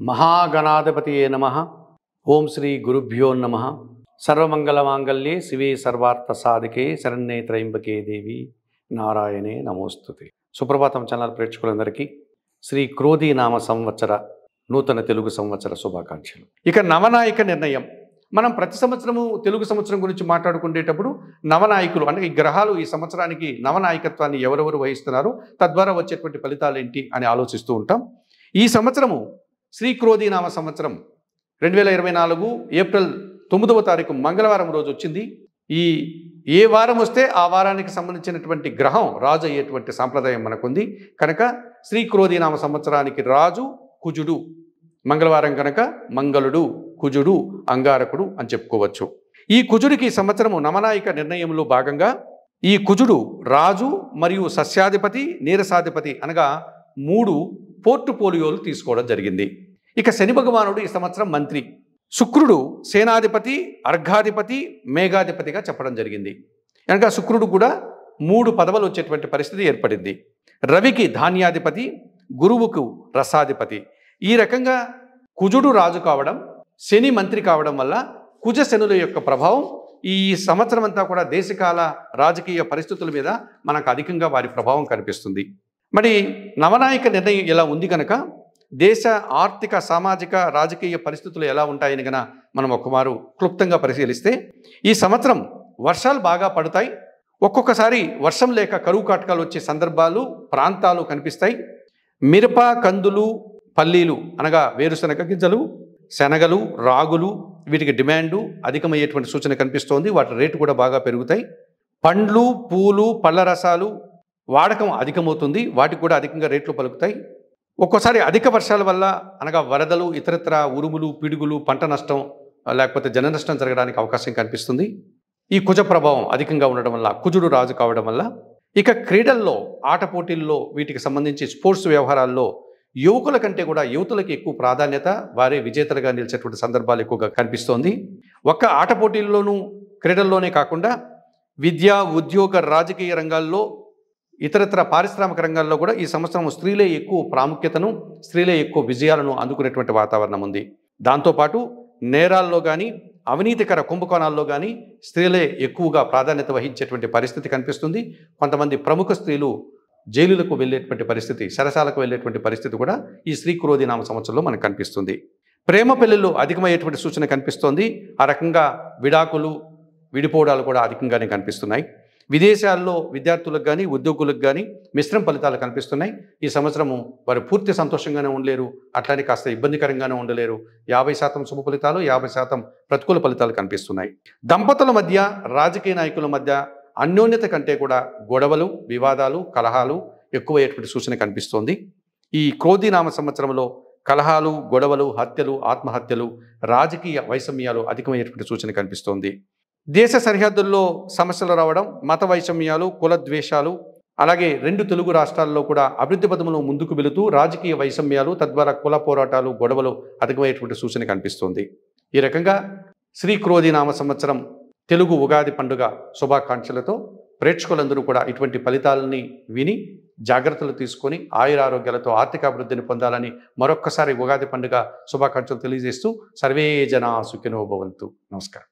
महागणाधिपतये नमः। ओं श्री गुरुभ्यो नमः। सर्वमंगलमांगल्ये शिवे सर्वार्थसाधिके शरण्ये त्र्यंबके देवी नारायणे नमोस्तुते। సుప్రభాతం ఛానల్ ప్రేక్షకులందరికీ శ్రీ క్రోధీ నామ సంవత్సర నూతన తెలుగు సంవత్సర శుభాకాంక్షలు. ఇక నవనాయక నిర్ణయం. మనం ప్రతి సంవత్సరము తెలుగు సంవత్సరం గురించి మాట్లాడుకునేటప్పుడు నవనాయకులు అంటే ఈ గ్రహాలు ఈ సంవత్సరానికి నవనాయకత్వాన్ని ఎవరెవరు వహిస్తున్నారు, తద్వారా వచ్చేటువంటి ఫలితాలు ఏంటి అని ఆలోచిస్తూ ఉంటాం. ఈ సంవత్సరము శ్రీ క్రోధీ నామ సంవత్సరం 2024 ఏప్రిల్ 9వ తారీఖు మంగళవారం రోజు వచ్చింది. ఏ వారం వస్తే ఆ వారానికి సంబంధించినటువంటి గ్రహం రాజు అయ్యేటువంటి సాంప్రదాయం మనకుంది. కనుక శ్రీ క్రోధీ నామ సంవత్సరానికి రాజు కుజుడు, మంగళవారం కనుక మంగళుడు, కుజుడు, అంగారకుడు అని చెప్పుకోవచ్చు. ఈ కుజుడికి సంవత్సరము నవనాయక నిర్ణయంలో భాగంగా ఈ కుజుడు రాజు మరియు సస్యాధిపతి, నీరసాధిపతి అనగా 3 పోర్టుపోలియోలు తీసుకోవడం జరిగింది. ఇక శని భగవానుడు ఈ సంవత్సరం మంత్రి, శుక్రుడు సేనాధిపతి, అర్ఘాధిపతి, మేఘాధిపతిగా చెప్పడం జరిగింది. కనుక శుక్రుడు కూడా 3 పదవులు వచ్చేటువంటి పరిస్థితి ఏర్పడింది. రవికి ధాన్యాధిపతి, గురువుకు రసాధిపతి. ఈ రకంగా కుజుడు రాజు కావడం, శని మంత్రి కావడం వల్ల కుజ శనుల యొక్క ప్రభావం ఈ సంవత్సరం అంతా కూడా దేశకాల రాజకీయ పరిస్థితుల మీద మనకు అధికంగా వారి ప్రభావం కనిపిస్తుంది. మరి నవనాయక నిర్ణయం ఎలా ఉంది కనుక దేశ ఆర్థిక, సామాజిక, రాజకీయ పరిస్థితులు ఎలా ఉంటాయని కనుక మనం ఒకమారు క్లుప్తంగా పరిశీలిస్తే ఈ సంవత్సరం వర్షాలు బాగా పడతాయి. ఒక్కొక్కసారి వర్షం లేక కరువు కాటకాలు వచ్చే సందర్భాలు, ప్రాంతాలు కనిపిస్తాయి. మిరప, కందులు, పల్లీలు అనగా వేరుశనగ గింజలు, శనగలు, రాగులు వీటికి డిమాండు అధికమయ్యేటువంటి సూచన కనిపిస్తోంది. వాటి రేటు కూడా బాగా పెరుగుతాయి. పండ్లు, పూలు, పళ్ళ రసాలు వాడకం అధికమవుతుంది. వాటికి కూడా అధికంగా రేట్లు పలుకుతాయి. ఒక్కోసారి అధిక వర్షాల వల్ల అనగా వరదలు, ఇతరత్ర ఉరుములు, పిడుగులు, పంట నష్టం లేకపోతే జన నష్టం జరగడానికి అవకాశం కనిపిస్తుంది. ఈ కుజ ప్రభావం అధికంగా ఉండడం వల్ల, కుజుడు రాజు కావడం వల్ల. ఇక క్రీడల్లో, ఆట పోటీల్లో వీటికి సంబంధించి స్పోర్ట్స్ వ్యవహారాల్లో యువకుల కంటే కూడా యువతులకు ఎక్కువ ప్రాధాన్యత, వారే విజేతలుగా నిలిచేటువంటి సందర్భాలు ఎక్కువగా కనిపిస్తోంది. ఒక్క ఆట పోటీల్లోనూ క్రీడల్లోనే కాకుండా విద్య, ఉద్యోగ, రాజకీయ రంగాల్లో, ఇతరత్ర పారిశ్రామిక రంగాల్లో కూడా ఈ సంవత్సరం స్త్రీలే ఎక్కువ ప్రాముఖ్యతను, స్త్రీలే ఎక్కువ విజయాలను అందుకునేటువంటి వాతావరణం ఉంది. దాంతోపాటు నేరాల్లో కానీ, అవినీతికర కుంభకోణాల్లో కానీ స్త్రీలే ఎక్కువగా ప్రాధాన్యత వహించేటువంటి పరిస్థితి కనిపిస్తుంది. కొంతమంది ప్రముఖ స్త్రీలు జైలులకు వెళ్ళేటువంటి పరిస్థితి, సరసాలకు వెళ్ళేటువంటి పరిస్థితి కూడా ఈ శ్రీ క్రోధీ నామ సంవత్సరంలో మనకు కనిపిస్తుంది. ప్రేమ పెళ్లిళ్ళు అధికమయ్యేటువంటి సూచన కనిపిస్తోంది. ఆ రకంగా విడాకులు, విడిపోవడాలు కూడా అధికంగానే కనిపిస్తున్నాయి. విదేశాల్లో విద్యార్థులకు కానీ, ఉద్యోగులకు కానీ మిశ్రమ ఫలితాలు కనిపిస్తున్నాయి. ఈ సంవత్సరము వారు పూర్తి సంతోషంగానే ఉండలేరు, అట్లానే కాస్త ఇబ్బందికరంగానే ఉండలేరు. 50% శుభ ఫలితాలు, 50% ప్రతికూల ఫలితాలు కనిపిస్తున్నాయి. దంపతుల మధ్య, రాజకీయ నాయకుల మధ్య అన్యోన్యత కంటే కూడా గొడవలు, వివాదాలు, కలహాలు ఎక్కువయ్యేటువంటి సూచన కనిపిస్తోంది. ఈ క్రోధీ నామ సంవత్సరంలో కలహాలు, గొడవలు, హత్యలు, ఆత్మహత్యలు, రాజకీయ వైషమ్యాలు అధికమయ్యేటువంటి సూచన కనిపిస్తోంది. దేశ సరిహద్దుల్లో సమస్యలు రావడం, మత వైషమ్యాలు, కుల ద్వేషాలు, అలాగే 2 తెలుగు రాష్ట్రాల్లో కూడా అభివృద్ధి పథంలో ముందుకు వెళుతూ రాజకీయ వైషమ్యాలు, తద్వారా కుల పోరాటాలు, గొడవలు అధికమయ్యేటువంటి సూచన కనిపిస్తోంది. ఈ రకంగా శ్రీ క్రోధీ నామ సంవత్సరం తెలుగు ఉగాది పండుగ శుభాకాంక్షలతో ప్రేక్షకులందరూ కూడా ఇటువంటి ఫలితాలని విని జాగ్రత్తలు తీసుకొని ఆయురారోగ్యాలతో ఆర్థికాభివృద్ధిని పొందాలని మరొక్కసారి ఉగాది పండుగ శుభాకాంక్షలు తెలియజేస్తూ సర్వే జనా సుఖినో భవంతు. నమస్కారం.